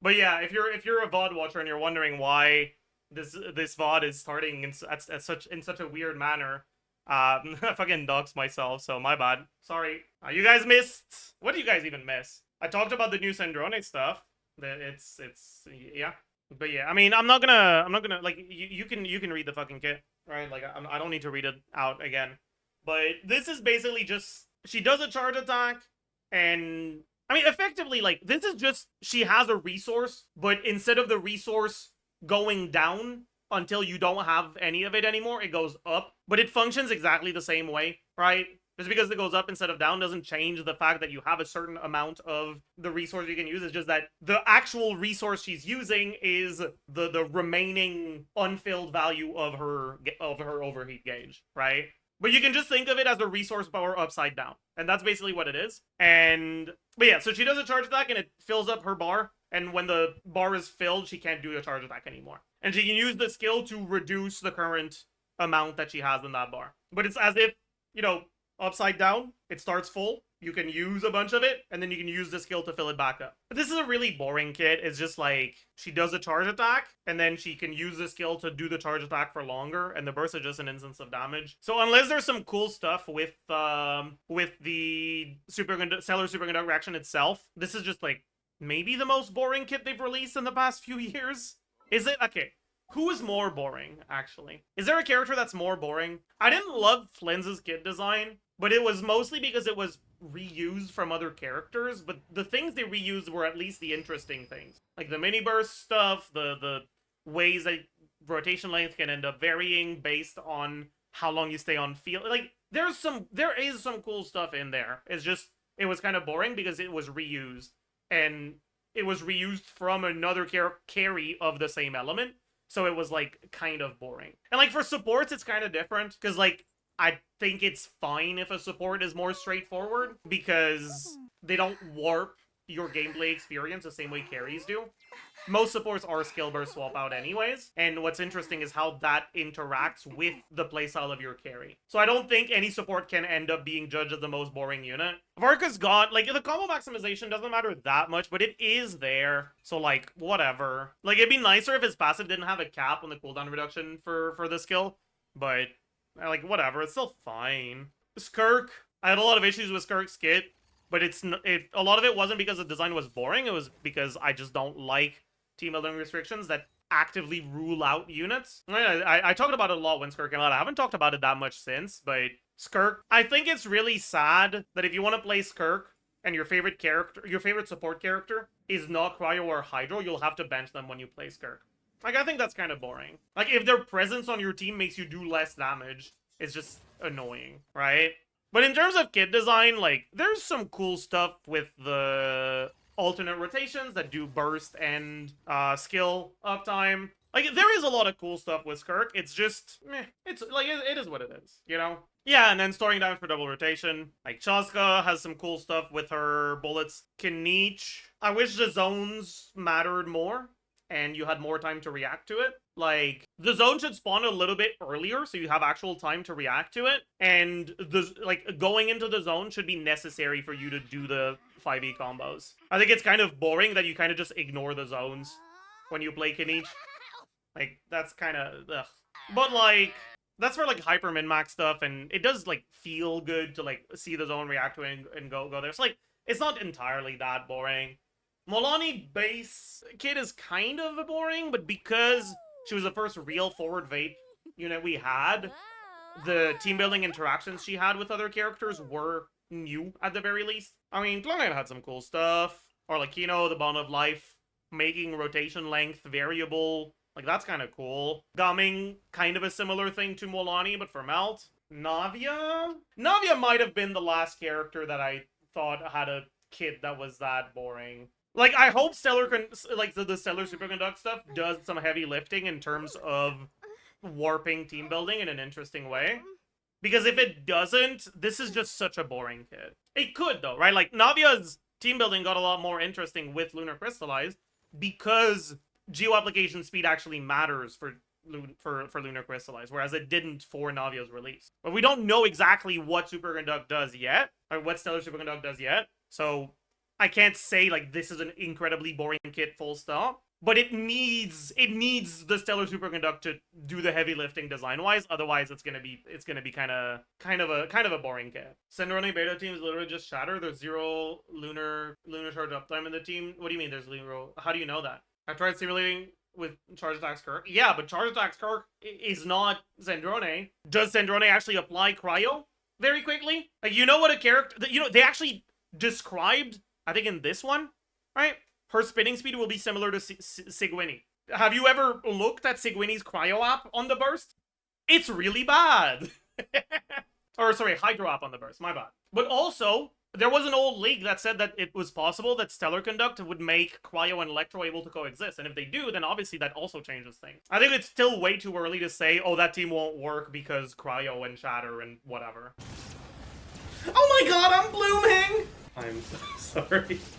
But yeah, if you're a VOD watcher and you're wondering why this VOD is starting in such a weird manner, I fucking doxed myself, so my bad. Sorry. You guys missed. What do you guys even miss? I talked about the new Sandrone stuff. That it's yeah. But yeah, I mean, I'm not gonna like you can read the fucking kit, right? Like I don't need to read it out again. But this is basically just she does a charge attack, and I mean, effectively, like this is just she has a resource, but instead of the resource going down until you don't have any of it anymore, it goes up. But it functions exactly the same way, right? Just because it goes up instead of down doesn't change the fact that you have a certain amount of the resource you can use. It's just that the actual resource she's using is the remaining unfilled value of her overheat gauge, right? But you can just think of it as a resource power upside down. And that's basically what it is. But yeah, so she does a charge attack and it fills up her bar. And when the bar is filled, she can't do a charge attack anymore. And she can use the skill to reduce the current amount that she has in that bar. But it's as if, you know, upside down, it starts full. You can use a bunch of it, and then you can use the skill to fill it back up. But this is a really boring kit. It's just like, she does a charge attack, and then she can use the skill to do the charge attack for longer, and the burst is just an instance of damage. So unless there's some cool stuff with the stellar superconductor reaction itself, this is just like, maybe the most boring kit they've released in the past few years? Is it? Okay. Who is more boring, actually? Is there a character that's more boring? I didn't love Flynn's kit design, but it was mostly because it was reused from other characters, but the things they reused were at least the interesting things. Like the mini burst stuff, the ways that rotation length can end up varying based on how long you stay on field. Like, there is some cool stuff in there. It's just, it was kind of boring because it was reused. And it was reused from another carry of the same element. So it was, like, kind of boring. And, like, for supports, it's kind of different. Because, like, I think it's fine if a support is more straightforward. Because they don't warp your gameplay experience the same way carries do. Most supports are skill burst swap out anyways. And what's interesting is how that interacts with the playstyle of your carry. So I don't think any support can end up being judged as the most boring unit. Varka's got, like, the combo maximization doesn't matter that much, but it is there. So, like, whatever. Like, it'd be nicer if his passive didn't have a cap on the cooldown reduction for the skill. But, like, whatever. It's still fine. Skirk. I had a lot of issues with Skirk's kit. But a lot of it wasn't because the design was boring. It was because I just don't like team building restrictions that actively rule out units. I talked about it a lot when Skirk came out. I haven't talked about it that much since, but Skirk, I think it's really sad that if you want to play Skirk and your favorite support character is not Cryo or Hydro, you'll have to bench them when you play Skirk. Like, I think that's kind of boring. Like, if their presence on your team makes you do less damage, it's just annoying, right? But in terms of kit design, like, there's some cool stuff with the alternate rotations that do burst and skill uptime. Like, there is a lot of cool stuff with Skirk. It's just, meh. It's, like, it is what it is, you know? Yeah, and then storing damage for double rotation. Like, Chaska has some cool stuff with her bullets. Kinich, I wish the zones mattered more and you had more time to react to it. Like, the zone should spawn a little bit earlier, so you have actual time to react to it. And, going into the zone should be necessary for you to do the 5e combos. I think it's kind of boring that you kind of just ignore the zones when you play Kinich. Like, that's kind of, ugh. But, like, that's for, like, hyper min-max stuff, and it does, like, feel good to, like, see the zone react to it and go there. So, like, it's not entirely that boring. Molani base kit is kind of boring, but because she was the first real forward vape unit we had, the team building interactions she had with other characters were new, at the very least. I mean, Klangheim had some cool stuff. Or like, you know, the Bond of Life, making rotation length variable. Like, that's kind of cool. Gumming, kind of a similar thing to Molani, but for Melt. Navia? Navia might have been the last character that I thought had a kit that was that boring. Like, I hope the Stellar Superconduct stuff does some heavy lifting in terms of warping team building in an interesting way. Because if it doesn't, this is just such a boring kit. It could, though, right? Like, Navia's team building got a lot more interesting with Lunar Crystallize because geo-application speed actually matters for Lunar Crystallize, whereas it didn't for Navia's release. But we don't know exactly what Superconduct does yet, or what Stellar Superconduct does yet, so I can't say like this is an incredibly boring kit full stop. But it needs the stellar superconduct to do the heavy lifting design wise. Otherwise, it's gonna be kind of a boring kit. Sandrone beta team is literally just shatter. There's 0 lunar charge uptime in the team. What do you mean? There's 0? How do you know that? I tried simulating with charge attacks Kirk. Yeah, but charge attacks Kirk is not Sandrone. Does Sandrone actually apply cryo very quickly? Like, you know what a character, you know, they actually described, I think in this one, right? Her spinning speed will be similar to Sigwinny. Have you ever looked at Sigwinny's cryo app on the burst? It's really bad. Or sorry, hydro app on the burst, my bad. But also, there was an old leak that said that it was possible that stellar conduct would make cryo and electro able to coexist. And if they do, then obviously that also changes things. I think it's still way too early to say, oh, that team won't work because cryo and shatter and whatever. Oh my god, I'm blooming! I'm so sorry.